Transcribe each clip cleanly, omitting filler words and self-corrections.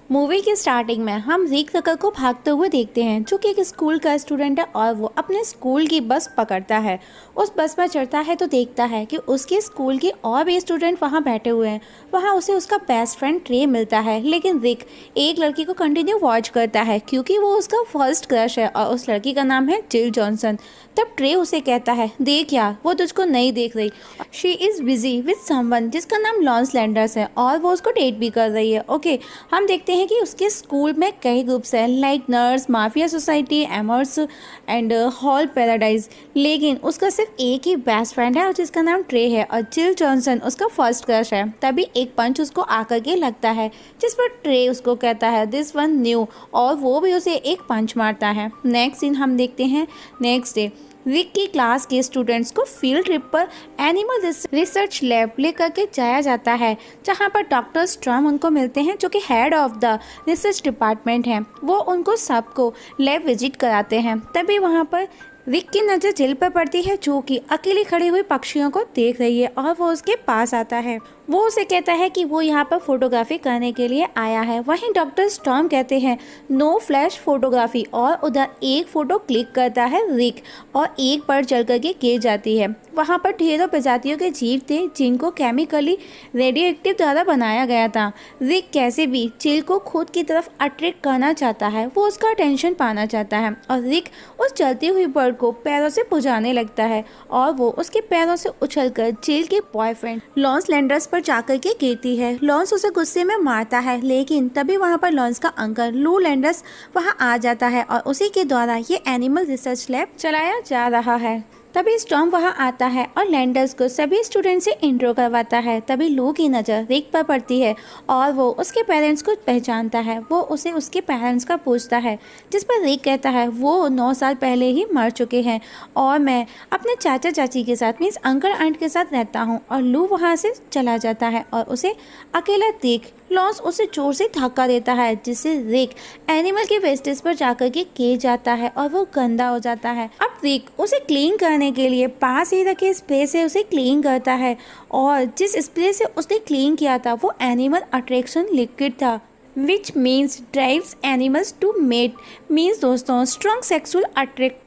Movie की starting में हम रिक टकर को भागते हुए देखते हैं, जो कि एक स्कूल का स्टूडेंट है और वो अपने स्कूल की बस पकड़ता है। उस बस में चढ़ता है तो देखता है कि उसके स्कूल के और भी स्टूडेंट वहाँ बैठे हुए हैं। वहाँ उसे उसका बेस्ट फ्रेंड ट्रे मिलता है, लेकिन रिक एक लड़की को कंटिन्यू वॉच करता है क्योंकि वो उसका फर्स्ट क्रश है और उस लड़की का नाम है जिल जॉनसन। तब ट्रे उसे कहता है, देख यार, वो तुझको नहीं देख रही, she is busy with someone जिसका नाम लॉन्स लैंडर्स है और वो उसको डेट भी कर रही है। ओके, हम देखते हैं कि उसके स्कूल में कई ग्रुप्स हैं, लाइक नर्स, माफिया सोसाइटी, एमर्स एंड हॉल पैराडाइज, लेकिन उसका सिर्फ एक ही बेस्ट फ्रेंड है और जिसका नाम ट्रे है और जिल जॉनसन उसका फर्स्ट क्रश है। तभी एक पंच उसको आकर के लगता है, जिस पर ट्रे उसको कहता है दिस वन न्यू, और वो भी उसे एक पंच मारता है। नेक्स्ट सीन हम देखते हैं नेक्स्ट डे। रिक की क्लास के स्टूडेंट्स को फील्ड ट्रिप पर एनिमल रिसर्च लैब लेकर के जाया जाता है, जहां पर डॉक्टर स्ट्रॉम उनको मिलते हैं, जो कि head of the research department हैं। वो उनको सबको लैब विजिट कराते हैं। तभी वहां पर रिक की नज़र जिल पर पड़ती है, जो कि अकेली खड़ी हुई पक्षियों को देख रही है, और वो उसके पास आता है। वो उसे कहता है कि वो यहाँ पर फोटोग्राफी करने के लिए आया है। वहीं डॉक्टर स्टॉर्म कहते हैं नो फ्लैश फोटोग्राफी, और उधर एक फ़ोटो क्लिक करता है रिक और एक पर चल करके गिर जाती है। वहाँ पर ढेरों प्रजातियों के जीव थे जिनको केमिकली रेडियो एक्टिव द्वारा बनाया गया था। रिक कैसे भी चिल को खुद की तरफ अट्रैक्ट करना चाहता है, वो उसका अटेंशन पाना चाहता है, और रिक उस चलती हुई बर्ड को पैरों से पुजाने लगता है और वो उसके पैरों से उछलकर चिल के बॉयफ्रेंड लॉन्स लैंडर्स पर जाकर के गिरती है। लॉन्स उसे गुस्से में मारता है, लेकिन तभी वहाँ पर लॉन्स का अंकल लू लैंडर्स वहाँ आ जाता है और उसी के द्वारा ये एनिमल रिसर्च लैब चलाया जा रहा है। तभी स्टॉर्म वहाँ आता है और लैंडर्स को सभी स्टूडेंट से इंट्रो करवाता है। तभी लू की नज़र रिक पर पड़ती है और वो उसके पेरेंट्स को पहचानता है। वो उसे उसके पेरेंट्स का पूछता है, जिस पर रिक कहता है वो 9 साल पहले ही मर चुके हैं और मैं अपने चाचा चाची के साथ मीन्स अंकल आंट के साथ रहता हूँ। और लू वहाँ से चला जाता है और उसे अकेला देख लॉन्स उसे जोर से धक्का देता है, जिससे रिक एनिमल के वेस्टेज पर जाकर के गिर जाता है और वो गंदा हो जाता है। अब रिक उसे क्लीन करने के लिए पास ही रखे स्प्रे से उसे क्लीन करता है, और जिस स्प्रे से उसने क्लीन किया था वो एनिमल अट्रैक्शन लिक्विड था, which means drives animals to mate, means दोस्तों स्ट्रॉन्ग सेक्सुअल अट्रैक्ट।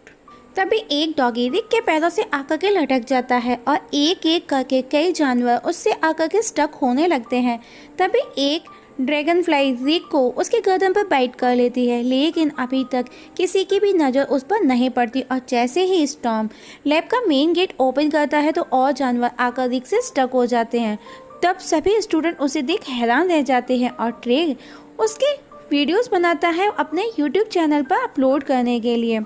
तभी एक डॉगी रिक के पैरों से आकर के लटक जाता है और एक एक करके कई जानवर उससे आकर के स्टक होने लगते हैं। तभी एक ड्रैगन फ्लाई रिक को उसके गर्दन पर बाइट कर लेती है, लेकिन अभी तक किसी की भी नज़र उस पर नहीं पड़ती। और जैसे ही स्टॉर्म लैब का मेन गेट ओपन करता है तो और जानवर आकर रिक से स्टक हो जाते हैं। तब सभी स्टूडेंट उसे देख हैरान रह जाते हैं और ट्रे उसके वीडियोस बनाता है अपने यूट्यूब चैनल पर अपलोड करने के लिए।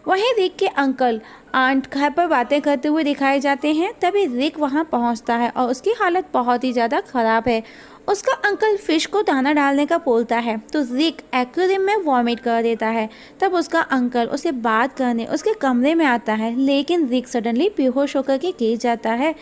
वहीं रिक के अंकल आंट घर पर बातें करते हुए दिखाए जाते हैं। तभी रिक वहां पहुंचता है और उसकी हालत बहुत ही ज़्यादा ख़राब है। उसका अंकल फिश को दाना डालने का बोलता है तो रिक एक्वेरियम में वॉमिट कर देता है। तब उसका अंकल उसे बात करने उसके कमरे में आता है, लेकिन रिक सडनली बेहोश होकर के गिर जाता है।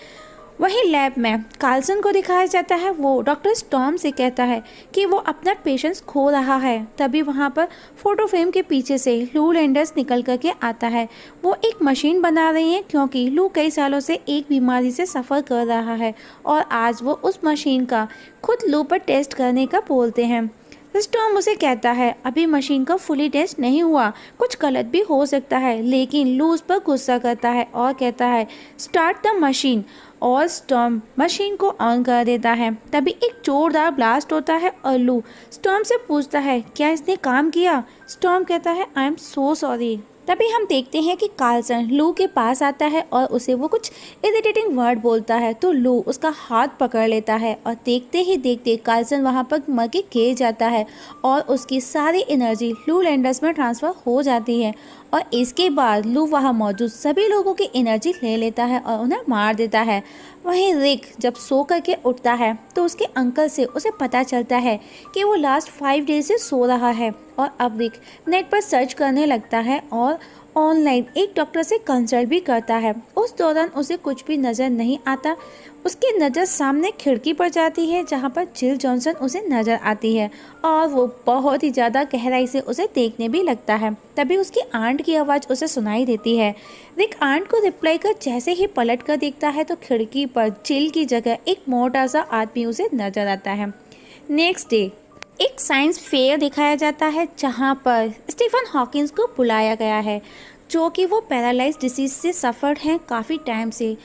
वहीं लैब में कार्लसन को दिखाया जाता है। वो डॉक्टर स्टॉर्म से कहता है कि वो अपना पेशेंस खो रहा है। तभी वहाँ पर फोटो फ्रेम के पीछे से लू लैंडर्स निकल करके आता है। वो एक मशीन बना रही है क्योंकि लू कई सालों से एक बीमारी से सफ़र कर रहा है और आज वो उस मशीन का खुद लू पर टेस्ट करने का बोलते हैं। स्टॉर्म उसे कहता है अभी मशीन का फुली टेस्ट नहीं हुआ, कुछ गलत भी हो सकता है, लेकिन लू उस पर गुस्सा करता है और कहता है स्टार्ट द मशीन, और स्टॉर्म मशीन को ऑन कर देता है। तभी एक जोरदार ब्लास्ट होता है और लू स्टॉर्म से पूछता है क्या इसने काम किया। स्टॉर्म कहता है आई एम सो सॉरी। तभी हम देखते हैं कि कार्लसन लू के पास आता है और उसे वो कुछ इरिटेटिंग वर्ड बोलता है तो लू उसका हाथ पकड़ लेता है और देखते ही देखते कार्लसन वहाँ पर मर के गिर जाता है और उसकी सारी एनर्जी लू लैंडर्स में ट्रांसफ़र हो जाती है। और इसके बाद लू वहाँ मौजूद सभी लोगों की एनर्जी ले लेता है और उन्हें मार देता है। वहीं रिक जब सो करके उठता है तो उसके अंकल से उसे पता चलता है कि वो लास्ट 5 डेज से सो रहा है, और अब रिक नेट पर सर्च करने लगता है और ऑनलाइन एक डॉक्टर से कंसल्ट भी करता है। उस दौरान उसे कुछ भी नज़र नहीं आता। उसकी नज़र सामने खिड़की पर जाती है जहाँ पर जिल जॉनसन उसे नज़र आती है और वो बहुत ही ज़्यादा गहराई से उसे देखने भी लगता है। तभी उसकी आंट की आवाज़ उसे सुनाई देती है। रिक आंट को रिप्लाई कर जैसे ही पलट कर देखता है तो खिड़की पर जिल की जगह एक मोटा सा आदमी उसे नज़र आता है। नेक्स्ट डे एक साइंस फेयर दिखाया जाता है जहाँ पर स्टीफन हॉकिंस को बुलाया गया है, जो कि वो पैरालाइज डिसीज से सफ़र हैं काफ़ी टाइम से।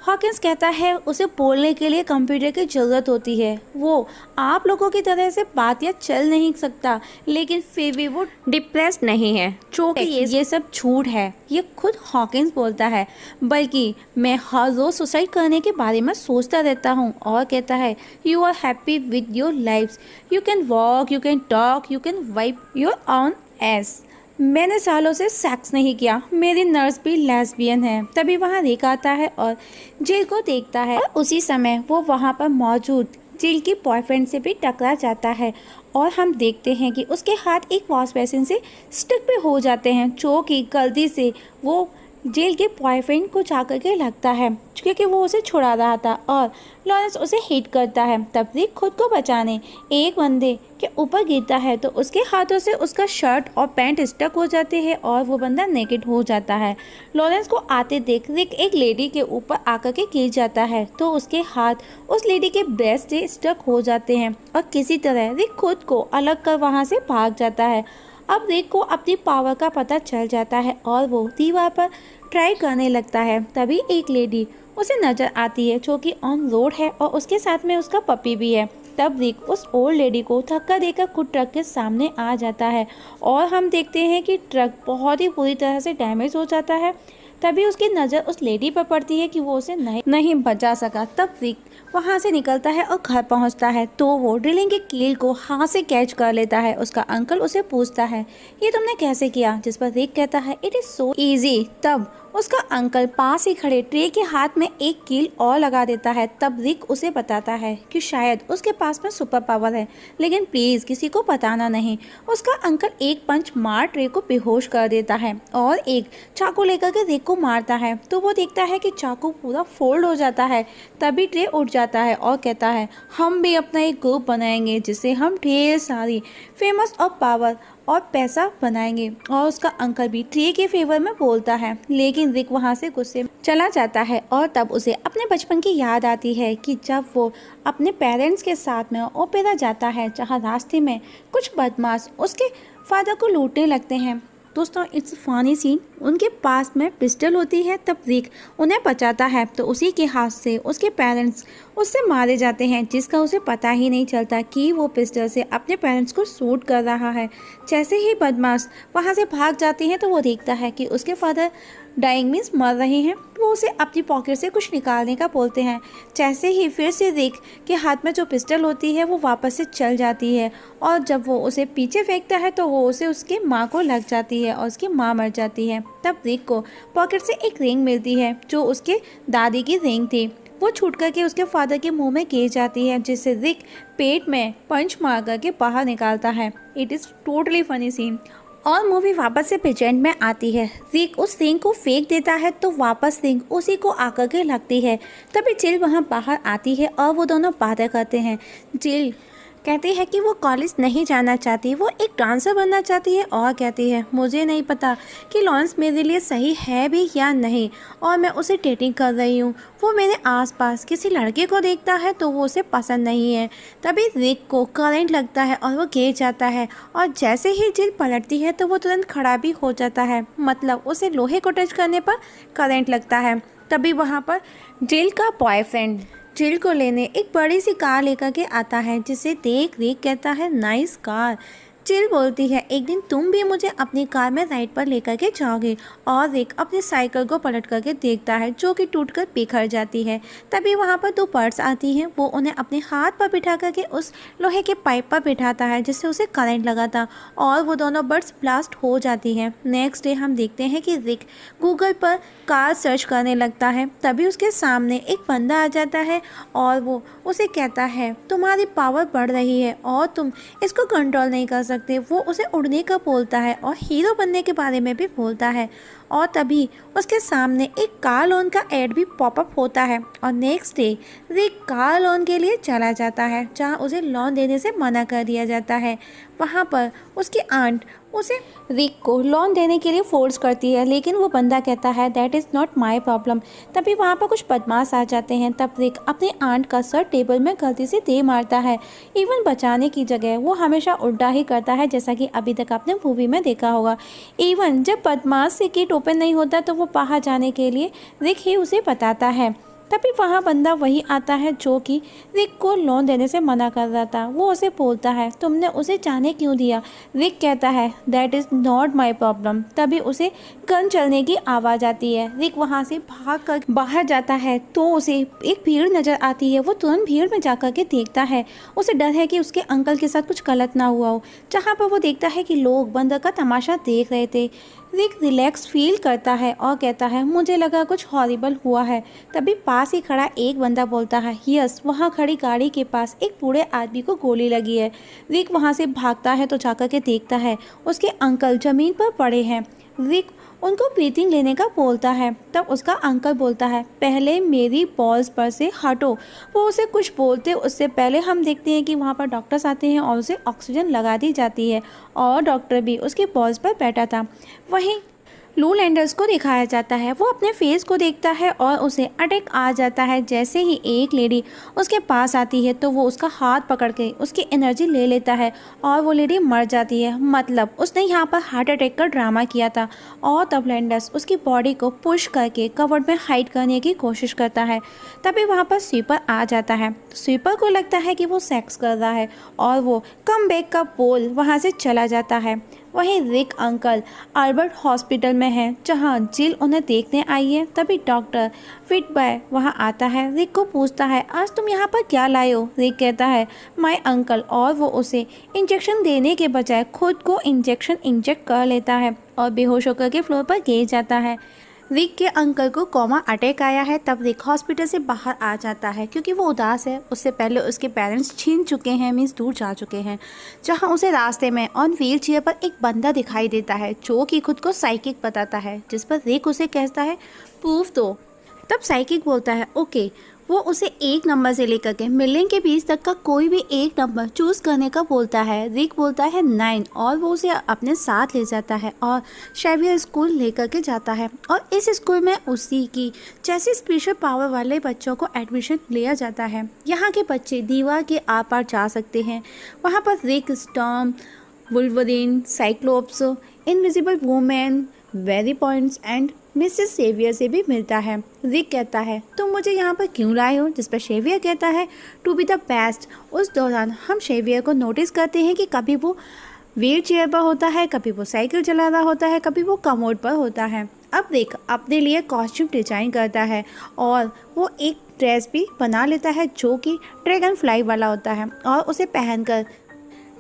हॉकिंस कहता है उसे बोलने के लिए कंप्यूटर की ज़रूरत होती है, वो आप लोगों की तरह से बात या चल नहीं सकता, लेकिन फिर भी वो डिप्रेस्ड नहीं है, जो कि ये सब झूठ है। ये खुद हॉकिंस बोलता है, बल्कि मैं हर रोज़ सुसाइड करने के बारे में सोचता रहता हूँ। और कहता है you are happy with your life, you can walk, you can talk, you can wipe your own ass. मैंने सालों से सेक्स नहीं किया, मेरी नर्स भी लेस्बियन है। तभी वहाँ रिक आता है और जिल को देखता है, और उसी समय वो वहाँ पर मौजूद जिल के बॉयफ्रेंड से भी टकरा जाता है। और हम देखते हैं कि उसके हाथ एक वॉश बेसिन से स्टिक पे हो जाते हैं, जो कि गलती से वो जेल के बॉयफ्रेंड को जाकर के लगता है, क्योंकि वो उसे छुड़ा रहा था और लॉरेंस उसे हिट करता है। तब रिक खुद को बचाने एक बंदे के ऊपर गिरता है, तो उसके हाथों से उसका शर्ट और पैंट स्टक हो जाते हैं और वो बंदा नेकेड हो जाता है। लॉरेंस को आते देख रिक एक लेडी के ऊपर आकर के गिर जाता है, तो उसके हाथ उस लेडी के ब्रेस्ट से स्टक हो जाते हैं और किसी तरह रिक खुद को अलग कर वहाँ से भाग जाता है। अब रिक को अपनी पावर का पता चल जाता है और वो दीवार पर ट्राई करने लगता है। तभी एक लेडी उसे नज़र आती है, जो कि ऑन रोड है और उसके साथ में उसका पपी भी है। तब रिक उस ओल्ड लेडी को धक्का देकर खुद ट्रक के सामने आ जाता है और हम देखते हैं कि ट्रक बहुत ही बुरी तरह से डैमेज हो जाता है। तभी उसकी नज़र उस लेडी पर पड़ती है कि वो उसे नहीं बचा सका। तब रिक वहाँ से निकलता है और घर पहुँचता है, तो वो ड्रिलिंग के कील को हाथ से कैच कर लेता है। उसका अंकल उसे पूछता है ये तुमने कैसे किया, जिस पर रिक कहता है इट इज़ सो ईजी। तब उसका अंकल पास ही खड़े ट्रे के हाथ में एक कील और लगा देता है। तब रिक उसे बताता है कि शायद उसके पास में सुपर पावर है, लेकिन प्लीज़ किसी को बताना नहीं। उसका अंकल एक पंच मार ट्रे को बेहोश कर देता है और एक चाकू लेकर के रिक को मारता है, तो वो देखता है कि चाकू पूरा फोल्ड हो जाता है। तभी ट्रे उठ जाता है और कहता है हम भी अपना एक ग्रुप बनाएंगे, जिससे हम ढेर सारी फेमस और पावर और पैसा बनाएंगे। और उसका अंकल भी ट्रे के फेवर में बोलता है, लेकिन रिक वहाँ से गुस्से में चला जाता है। और तब उसे अपने बचपन की याद आती है कि जब वो अपने पेरेंट्स के साथ में ओपेरा जाता है, जहाँ रास्ते में कुछ बदमाश उसके फादर को लूटने लगते हैं। दोस्तों इट्स फनी सीन, उनके पास में पिस्टल होती है। तब रिक उन्हें बचाता है, तो उसी के हाथ से उसके पेरेंट्स उससे मारे जाते हैं, जिसका उसे पता ही नहीं चलता कि वो पिस्टल से अपने पेरेंट्स को शूट कर रहा है। जैसे ही बदमाश वहाँ से भाग जाते हैं, तो वो देखता है कि उसके फादर डाइंग मीन्स मर रहे हैं। वो उसे अपनी पॉकेट से कुछ निकालने का बोलते हैं। जैसे ही फिर से रिक के हाथ में जो पिस्टल होती है वो वापस से चल जाती है, और जब वो उसे पीछे फेंकता है तो वो उसे उसके माँ को लग जाती है और उसकी माँ मर जाती है। तब रिक को पॉकेट से एक रिंग मिलती है, जो उसके दादी की रिंग थी। वो छूट करके उसके फादर के मुंह में गिर जाती है, जिससे रिक पेट में पंच मार करके बाहर निकालता है। It is totally funny scene. और मूवी वापस से प्रेजेंट में आती है। रिक उस रिंग को फेंक देता है, तो वापस रिंग उसी को आकर के लगती है। तभी जिल वहाँ बाहर आती है और वो दोनों बातें करते हैं। जिल कहती है कि वो कॉलेज नहीं जाना चाहती, वो एक डांसर बनना चाहती है, और कहती है मुझे नहीं पता कि लॉरेंस मेरे लिए सही है भी या नहीं, और मैं उसे डेटिंग कर रही हूँ। वो मेरे आसपास किसी लड़के को देखता है तो वो उसे पसंद नहीं है। तभी रिक को करंट लगता है और वो गिर जाता है, और जैसे ही जिल पलटती है तो वो तुरंत खड़ा भी हो जाता है, मतलब उसे लोहे को टच करने पर करंट लगता है। तभी वहाँ पर जिल का बॉयफ्रेंड जिल को लेने एक बड़ी सी कार लेकर के आता है, जिसे देख रिक कहता है नाइस कार। जिल बोलती है एक दिन तुम भी मुझे अपनी कार में राइड पर लेकर के जाओगे, और रिक अपनी साइकिल को पलट करके देखता है, जो कि टूटकर बिखर जाती है। तभी वहाँ पर दो बर्ड्स आती हैं, वो उन्हें अपने हाथ पर बिठा करके उस लोहे के पाइप पर बिठाता है, जिससे उसे करंट लगा था, और वो दोनों बर्ड्स ब्लास्ट हो जाती हैं। नेक्स्ट डे हम देखते हैं कि रिक गूगल पर कार सर्च करने लगता है। तभी उसके सामने एक बंदा आ जाता है और वो उसे कहता है तुम्हारी पावर बढ़ रही है और तुम इसको कंट्रोल नहीं कर सकते। वो उसे उड़ने का बोलता है और हीरो बनने के बारे में भी बोलता है, और तभी उसके सामने एक कार लोन का एड भी पॉपअप होता है और नेक्स्ट डे रिक कार लोन के लिए चला जाता है जहां उसे लोन देने से मना कर दिया जाता है। वहां पर उसकी आंट उसे रिक को लोन देने के लिए फोर्स करती है, लेकिन वो बंदा कहता है that is not my problem. तभी वहाँ पर कुछ बदमाश आ जाते हैं। तब रिक अपने आंट का सर टेबल में गलती से दे मारता है। इवन बचाने की जगह वो हमेशा उल्टा ही करता है, जैसा कि अभी तक आपने मूवी में देखा होगा। इवन जब बदमाश से गेट ओपन नहीं होता तो वो बाहर जाने के लिए रिक ही उसे बताता है। तभी वहाँ बंदा वही आता है जो कि रिक को लोन देने से मना कर रहा था। वो उसे बोलता है तुमने उसे जाने क्यों दिया। रिक कहता है that is not my problem. तभी उसे गन चलने की आवाज़ आती है। रिक वहाँ से भाग कर बाहर जाता है तो उसे एक भीड़ नज़र आती है। वो तुरंत भीड़ में जा कर के देखता है। उसे डर है कि उसके अंकल के साथ कुछ गलत ना हुआ हो। जहाँ पर वो देखता है कि लोग बंदर का तमाशा देख रहे थे। रिक रिलैक्स फील करता है और कहता है मुझे लगा कुछ हॉरिबल हुआ है। तभी पास ही खड़ा एक बंदा बोलता है यस, वहाँ खड़ी गाड़ी के पास एक बूढ़े आदमी को गोली लगी है। रिक वहाँ से भागता है तो जाकर के देखता है उसके अंकल ज़मीन पर पड़े हैं। रिक उनको ब्रीथिंग लेने का बोलता है। तब उसका अंकल बोलता है पहले मेरी बॉल्स पर से हटो। वो उसे कुछ बोलते उससे पहले हम देखते हैं कि वहाँ पर डॉक्टर्स आते हैं और उसे ऑक्सीजन लगा दी जाती है और डॉक्टर भी उसके बॉल्स पर बैठा था। वहीं लू लैंडर्स को दिखाया जाता है। वो अपने फेस को देखता है और उसे अटैक आ जाता है। जैसे ही एक लेडी उसके पास आती है तो वो उसका हाथ पकड़ के उसकी एनर्जी ले लेता है और वो लेडी मर जाती है। मतलब उसने यहाँ पर हार्ट अटैक का ड्रामा किया था। और तब लैंडर्स उसकी बॉडी को पुश करके कवर्ड में हाइड करने की कोशिश करता है। तभी वहाँ पर स्वीपर आ जाता है। स्वीपर को लगता है कि वो सेक्स कर रहा है और वो कम बैक का बोल वहाँ से चला जाता है। वहीं रिक अंकल अल्बर्ट हॉस्पिटल में है जहां जिल उन्हें देखने आई है। तभी डॉक्टर फिटबॉय वहां आता है। रिक को पूछता है आज तुम यहाँ पर क्या लाए हो। रिक कहता है माय अंकल और वो उसे इंजेक्शन देने के बजाय खुद को इंजेक्शन इंजेक्ट कर लेता है और बेहोश होकर के फ्लोर पर गिर जाता है। रिक के अंकल को कोमा अटैक आया है। तब रिक हॉस्पिटल से बाहर आ जाता है क्योंकि वो उदास है। उससे पहले उसके पेरेंट्स छीन चुके हैं, मीन्स दूर जा चुके हैं। जहां उसे रास्ते में ऑन व्हील चेयर पर एक बंदा दिखाई देता है जो कि खुद को साइकिक बताता है, जिस पर रिक उसे कहता है प्रूफ दो। तब साइकिक बोलता है ओके। वो उसे एक नंबर से लेकर के मिलियन के 20 तक का कोई भी एक नंबर चूज़ करने का बोलता है। रिक बोलता है 9 और वो उसे अपने साथ ले जाता है और शेवियर स्कूल लेकर के जाता है। और इस स्कूल में उसी की जैसे स्पेशल पावर वाले बच्चों को एडमिशन लिया जाता है। यहाँ के बच्चे दीवार के आर पार जा सकते हैं। वहाँ पर Rick, Storm, Wolverine, Cyclops, invisible woman, very points and Mrs Xavier से भी मिलता है। रिक कहता है तुम मुझे यहाँ पर क्यों लाए हो, जिस पर शेवियर कहता है टू बी द बेस्ट। उस दौरान हम शेवियर को नोटिस करते हैं कि कभी वो व्हील चेयर पर होता है, कभी वो साइकिल चला रहा होता है, कभी वो कमोड पर होता है। अब रिक अपने लिए कॉस्ट्यूम डिजाइन करता है और वो एक ड्रेस भी बना लेता है जो कि ड्रैगन फ्लाई वाला होता है और उसे पहनकर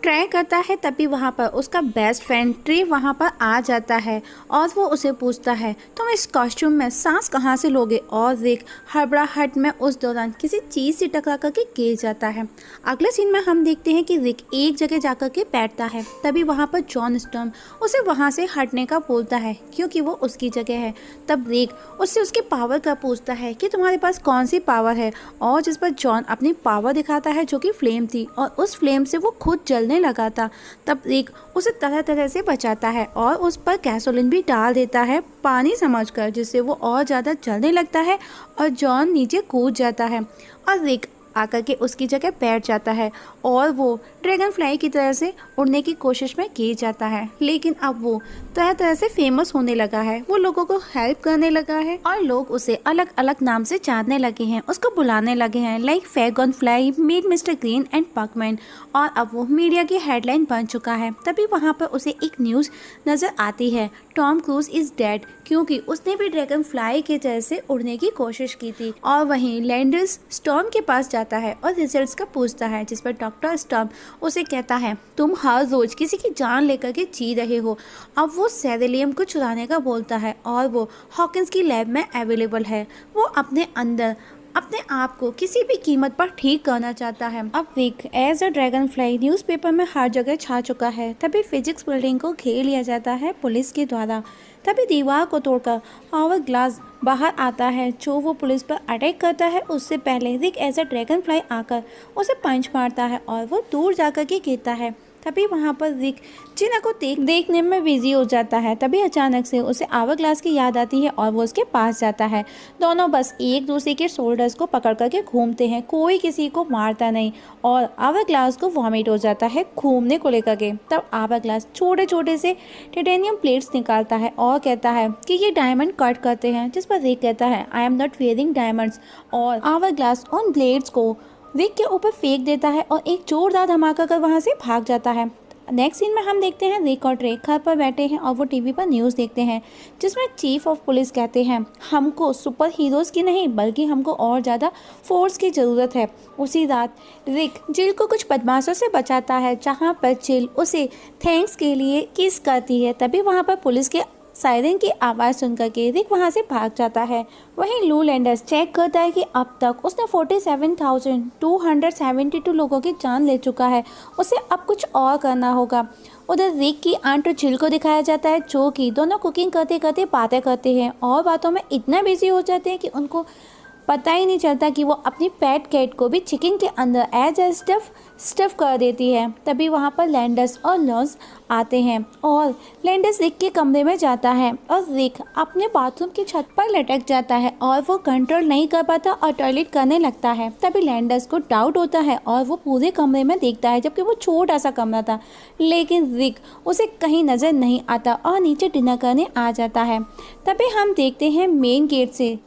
ट्राई करता है। तभी वहाँ पर उसका बेस्ट फ्रेंड ट्री वहाँ पर आ जाता है और वो उसे पूछता है तुम इस कॉस्ट्यूम में सांस कहाँ से लोगे। और रिक हड़बड़ाहट में उस दौरान किसी चीज़ से टकरा करके गिर जाता है। अगले सीन में हम देखते हैं कि रिक एक जगह जा कर के बैठता है। तभी वहाँ पर जॉन स्टॉर्म उसे वहाँ से हटने का बोलता है क्योंकि वो उसकी जगह है। तब रिक उससे उसके पावर का पूछता है कि तुम्हारे पास कौन सी पावर है, और जिस पर जॉन अपनी पावर दिखाता है जो कि फ्लेम थी और उस फ्लेम से वो खुद जलने लगा था। तब रिक उसे तरह तरह से बचाता है और उस पर गैसोलीन भी डाल देता है पानी समझकर, जिससे वो और ज़्यादा जलने लगता है और जॉन नीचे कूद जाता है और रिक आकर के उसकी जगह बैठ जाता है और वो ड्रैगन फ्लाई की तरह से उड़ने की कोशिश में की जाता है। लेकिन अब वो तरह तरह से फेमस होने लगा है, वो लोगों को हेल्प करने लगा है और लोग उसे अलग अलग नाम से जानने लगे हैं, उसको बुलाने लगे हैं लाइक फैगन fly, meet Mr Green and पकमैन। और अब वो मीडिया की हेडलाइन बन चुका है। तभी वहाँ पर उसे एक न्यूज़ नज़र आती है टॉम क्रूज इज़ डेड, क्योंकि उसने भी ड्रैगन फ्लाई के तरह से उड़ने की कोशिश की थी। और वहीं लैंडर्स स्टॉर्म के पास जाता है और रिजल्ट्स का पूछता है, जिस पर डॉक्टर स्टॉर्म उसे कहता है तुम हर रोज किसी की जान लेकर के जी रहे हो। अब वो सेरेलियम को चुराने का बोलता है और वो हॉकिंस की लैब में अवेलेबल है। वो अपने अंदर अपने आप को किसी भी कीमत पर ठीक करना चाहता है। अब Rick as a dragonfly newspaper में हर जगह छा चुका है। तभी फिजिक्स बिल्डिंग को घेर लिया जाता है पुलिस के द्वारा। तभी दीवार को तोड़कर आवर ग्लास बाहर आता है जो वो पुलिस पर अटैक करता है। उससे पहले रिक ऐसा ड्रैगन फ्लाई आकर उसे पंच मारता है और वो दूर जाकर के गिरता है। तभी वहाँ पर रिक जिना को देखने में बिजी हो जाता है। तभी अचानक से उसे आवर ग्लास की याद आती है और वो उसके पास जाता है। दोनों बस एक दूसरे के शोल्डर्स को पकड़ करके घूमते हैं, कोई किसी को मारता नहीं और आवर ग्लास को वॉमिट हो जाता है घूमने को लेकर के। तब आवर ग्लास छोटे छोटे से टाइटेनियम प्लेट्स निकालता है और कहता है कि ये डायमंड कट करते हैं, जिस पर रिक कहता है I am not wearing diamonds, और आवर ग्लास उन ब्लेड्स को रिक के ऊपर फेंक देता है और एक जोरदार धमाका कर वहाँ से भाग जाता है। नेक्स्ट सीन में हम देखते हैं रिक और ट्रे घर पर बैठे हैं और वो टीवी पर न्यूज़ देखते हैं, जिसमें चीफ ऑफ पुलिस कहते हैं हमको सुपर हीरोज़ की नहीं बल्कि हमको और ज़्यादा फोर्स की ज़रूरत है। उसी रात रिक जिल को कुछ बदमाशों से बचाता है, जहाँ पर जिल उसे थैंक्स के लिए किस करती है। तभी वहाँ पर पुलिस के सायरन की आवाज़ सुनकर के रिक वहाँ से भाग जाता है। वहीं लू लैंडर्स चेक करता है कि अब तक उसने 47,272 लोगों की जान ले चुका है, उसे अब कुछ और करना होगा। उधर रिक की आंट और जिल को दिखाया जाता है जो कि दोनों कुकिंग करते करते बातें करते हैं और बातों में इतना बिजी हो जाते हैं कि उनको पता ही नहीं चलता कि वो अपनी पेट कैट को भी चिकन के अंदर एज ए स्टफ कर देती है। तभी वहाँ पर लैंडर्स और लॉस आते हैं और लैंडर्स रिक के कमरे में जाता है और रिक अपने बाथरूम की छत पर लटक जाता है और वो कंट्रोल नहीं कर पाता और टॉयलेट करने लगता है। तभी लैंडर्स को डाउट होता है और वो पूरे कमरे में देखता है, जबकि वो छोटा सा कमरा था, लेकिन रिक उसे कहीं नज़र नहीं आता और नीचे डिनर करने आ जाता है। तभी हम देखते हैं मेन गेट से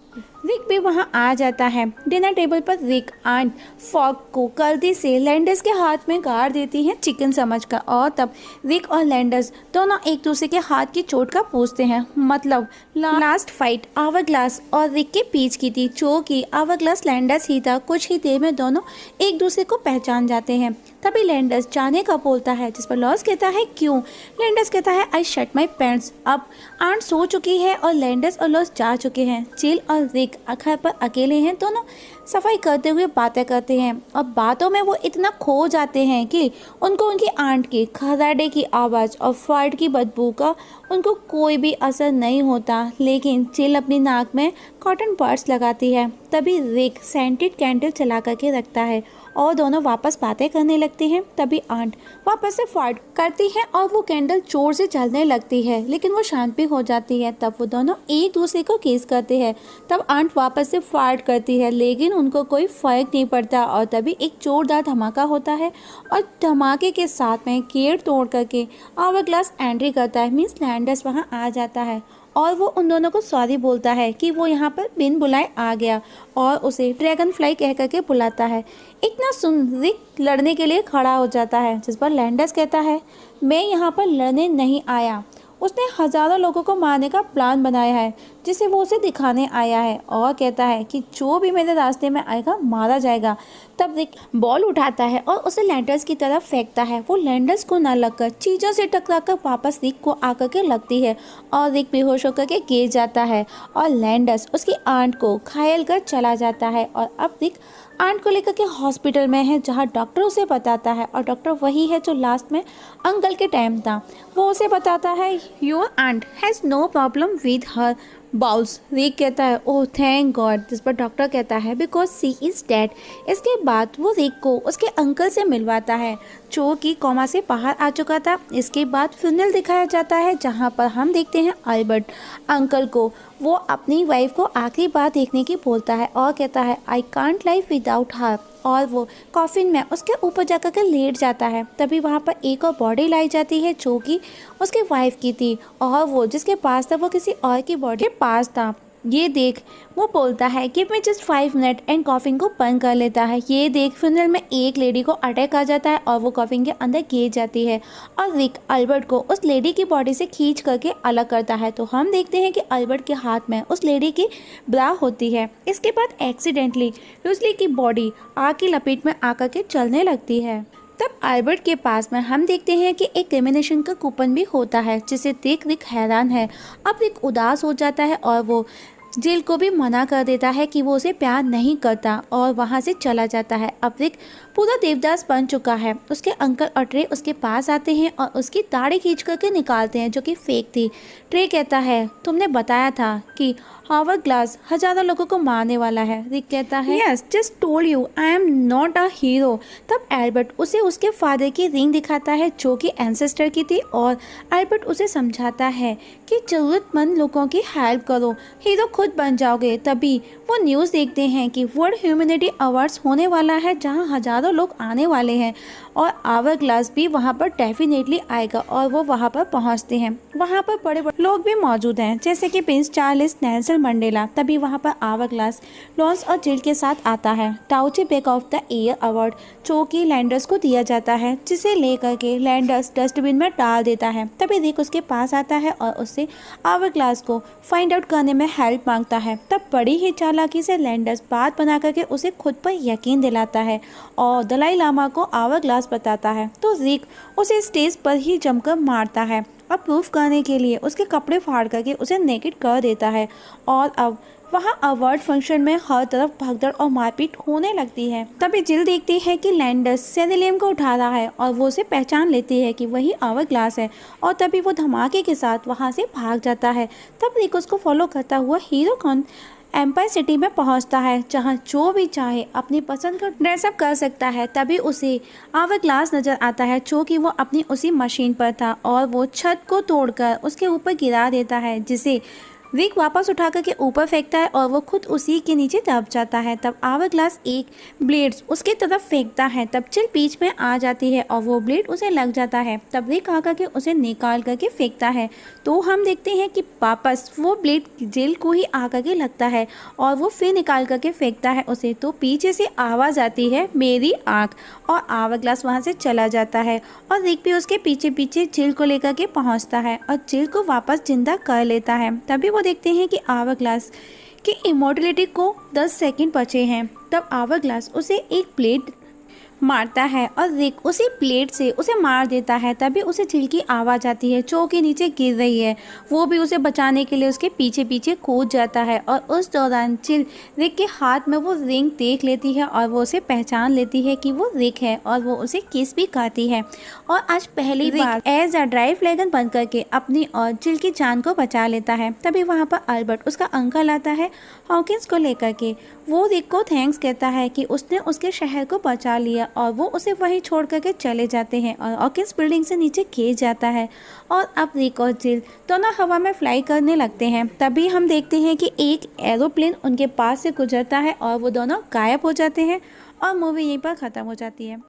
रिक भी वहाँ आ जाता है। डिनर टेबल पर रिक आंट फॉक को गलती से लैंडर्स के हाथ में गाड़ देती है चिकन समझकर, और तब रिक और लैंडर्स दोनों एक दूसरे के हाथ की चोट का पूछते हैं। मतलब लास्ट फाइट आवर ग्लास और रिक के बीच की थी, जो कि आवर ग्लास लैंडर्स ही था। कुछ ही देर में दोनों एक दूसरे को पहचान जाते हैं। तभी लैंडर्स जाने का बोलता है, जिस पर लॉस कहता है क्यों। लैंडर्स कहता है आई शट माई पैंट्स। अब आंट सो चुकी है और लैंडर्स और लॉस जा चुके हैं। जिल और रिक घर पर अकेले हैं, दोनों सफाई करते हुए बातें करते हैं और बातों में वो इतना खो जाते हैं कि उनको उनकी आंट की खर्राटे की आवाज़ और फाइट की बदबू का उनको कोई भी असर नहीं होता। लेकिन जिल अपनी नाक में कॉटन बड्स लगाती है। तभी रिक सेंटेड कैंडल चला करके रखता है और दोनों वापस बातें करने लगते हैं। तभी आंट वापस से फाइट करती है और वो कैंडल जोर से जलने लगती है, लेकिन वो शांत भी हो जाती है। तब वो दोनों एक दूसरे को किस करते हैं। तब आंट वापस से फाइट करती है, लेकिन उनको कोई फर्क नहीं पड़ता और तभी एक जोरदार धमाका होता है और धमाके के साथ में गेट तोड़ करके आवर ग्लास एंट्री करता है। मीन्स लैंडर्स वहाँ आ जाता है और वो उन दोनों को सॉरी बोलता है कि वो यहाँ पर बिन बुलाए आ गया और उसे ड्रैगन फ्लाई कह करके बुलाता है। इतना सुन रिक लड़ने के लिए खड़ा हो जाता है, जिस पर लैंडर्स कहता है मैं यहाँ पर लड़ने नहीं आया, उसने हज़ारों लोगों को मारने का प्लान बनाया है जिसे वो उसे दिखाने आया है, और कहता है कि जो भी मेरे रास्ते में आएगा मारा जाएगा। तब रिक बॉल उठाता है और उसे लैंडर्स की तरफ फेंकता है। वो लैंडर्स को ना लगकर चीज़ों से टकराकर वापस रिक को आकर के लगती है और रिक बेहोश होकर के गिर जाता है और लैंडर्स उसकी आंट को घायल कर चला जाता है। और अब रिक आंट को लेकर के हॉस्पिटल में है, जहाँ डॉक्टर उसे बताता है और डॉक्टर वही है जो लास्ट में अंकल के टाइम था। वो उसे बताता है your aunt has no problem with her bowels. Rick कहता है ओह थैंक गॉड, जिस पर डॉक्टर कहता है बिकॉज सी इज़ डेड। इसके बाद वो रिक को उसके अंकल से मिलवाता है जो कि कोमा से बाहर आ चुका था। इसके बाद फ्यूनरल दिखाया जाता है, जहाँ पर हम देखते हैं अल्बर्ट अंकल को वो अपनी वाइफ को आखिरी बार देखने की बोलता है और कहता है I can't live without her, और वो कॉफिन में उसके ऊपर जाकर के लेट जाता है। तभी वहाँ पर एक और बॉडी लाई जाती है जो कि उसके वाइफ की थी और वो जिसके पास था वो किसी और की बॉडी के पास था। ये देख वो बोलता है give me just 5 minute and coffin को बंद कर लेता है। ये देख फ्यूनरल में एक लेडी को अटैक आ जाता है और वो कॉफिन के अंदर गिर जाती है और रिक अल्बर्ट को उस लेडी की बॉडी से खींच करके अलग करता है। तो हम देखते हैं कि अल्बर्ट के हाथ में उस लेडी की ब्रा होती है। इसके बाद एक्सीडेंटली लूसली की बॉडी आग की लपेट में आकर के चलने लगती है। तब अल्बर्ट के पास में हम देखते हैं कि एक लेमिनेशन का कूपन भी होता है, जिसे देख रिक हैरान है। अब रिक उदास हो जाता है और वो जिल को भी मना कर देता है कि वो उसे प्यार नहीं करता और वहाँ से चला जाता है। अब रिक पूरा देवदास बन चुका है। उसके अंकल और ट्रे उसके पास आते हैं और उसकी दाढ़ी खींच करके निकालते हैं जो कि फेक थी। ट्रे कहता है तुमने बताया था कि हावर ग्लास हजारों लोगों को मारने वाला है। रिक कहता है yes just told you I am not a hero. तब एल्बर्ट उसे उसके फादर की रिंग दिखाता है जो कि एंसेस्टर की थी और एल्बर्ट उसे समझाता है कि जरूरतमंद लोगों की हेल्प करो, हीरो खुद बन जाओगे। तभी वो न्यूज़ देखते हैं कि वर्ल्ड ह्यूमैनिटी अवार्ड्स होने वाला है जहां हजारों लोग आने वाले हैं और आवर ग्लास भी वहां पर डेफिनेटली आएगा और वो वहां पर पहुंचते हैं। वहां पर बड़े बड़े लोग भी मौजूद हैं जैसे कि प्रिंस चार्ल्स, नेल्सन मंडेला। तभी वहां पर आवर ग्लास लॉन्स और जिल के साथ आता है। टाउचे back of the year award जो कि लैंडर्स को दिया जाता है, जिसे लेकर के लैंडर्स डस्टबिन में डाल देता है। तभी रिक उसके पास आता है और उससे आवर ग्लास को फाइंड आउट करने में हेल्प मांगता है। तब बड़ी ही चालाकी से लैंडर्स बात बना करके उसे खुद पर यकीन दिलाता है और दलाई लामा को आवर ग्लास बताता है। तो रिक उसे स्टेज पर ही जमकर मारता है और प्रूफ करने के लिए उसके कपड़े फाड़ करके उसे नेकेड कर देता है। और अब वहाँ अवार्ड फंक्शन में हर तरफ भगदड़ और मारपीट होने लगती है। तभी जिल देखती है कि लैंडर्स सेरिलियम को उठा रहा है और वो उसे पहचान लेती है कि वही आवर ग्लास है और तभी वो धमाके के साथ वहाँ से भाग जाता है। तब रिक उसको फॉलो करता हुआ हीरो कॉन एम्पायर सिटी में पहुंचता है जहां जो भी चाहे अपनी पसंद का ड्रेसअप कर सकता है। तभी उसे आवर ग्लास नजर आता है जो कि वो अपनी उसी मशीन पर था और वो छत को तोड़कर उसके ऊपर गिरा देता है, जिसे रिक वापस उठा कर के ऊपर फेंकता है और वो खुद उसी के नीचे दब जाता है। तब आवर ग्लास एक ब्लेड्स उसके तरफ फेंकता है। तब जिल बीच में आ जाती है और वो ब्लेड उसे लग जाता है। तब रिक आकर के उसे निकाल करके फेंकता है तो हम देखते हैं कि वापस वो ब्लेड जिल को ही आकर के लगता है और वो फिर निकाल करके फेंकता है उसे। तो पीछे से आवाज़ आती है मेरी आँख और आवर ग्लास वहाँ से चला जाता है और रिक भी उसके पीछे पीछे जिल को लेकर के पहुँचता है और जिल को वापस जिंदा कर लेता है। तभी वो देखते हैं कि आवर ग्लास की इमोर्टलिटी को 10 सेकंड बचे हैं। तब आवर ग्लास उसे एक प्लेट मारता है और रिक उसी प्लेट से उसे मार देता है। तभी उसे जिल की आवाज़ आती है जो कि नीचे गिर रही है। वो भी उसे बचाने के लिए उसके पीछे पीछे कूद जाता है और उस दौरान जिल रिक के हाथ में वो रिंग देख लेती है और वो उसे पहचान लेती है कि वो रिक है और वो उसे किस भी करती है और आज पहली बार एज अ ड्राइव फ्लैगन बन करके अपनी और जिल की जान को बचा लेता है। तभी वहाँ पर अल्बर्ट उसका अंकल आता है हॉकिंस को लेकर के। वो रिक को थैंक्स कहता है कि उसने उसके शहर को बचा लिया और वो उसे वहीं छोड़ करके चले जाते हैं और हॉकिंस बिल्डिंग से नीचे गिर जाता है और अब रिक और जिल दोनों हवा में फ्लाई करने लगते हैं। तभी हम देखते हैं कि एक एरोप्लेन उनके पास से गुजरता है और वो दोनों गायब हो जाते हैं और मूवी यहीं पर ख़त्म हो जाती है।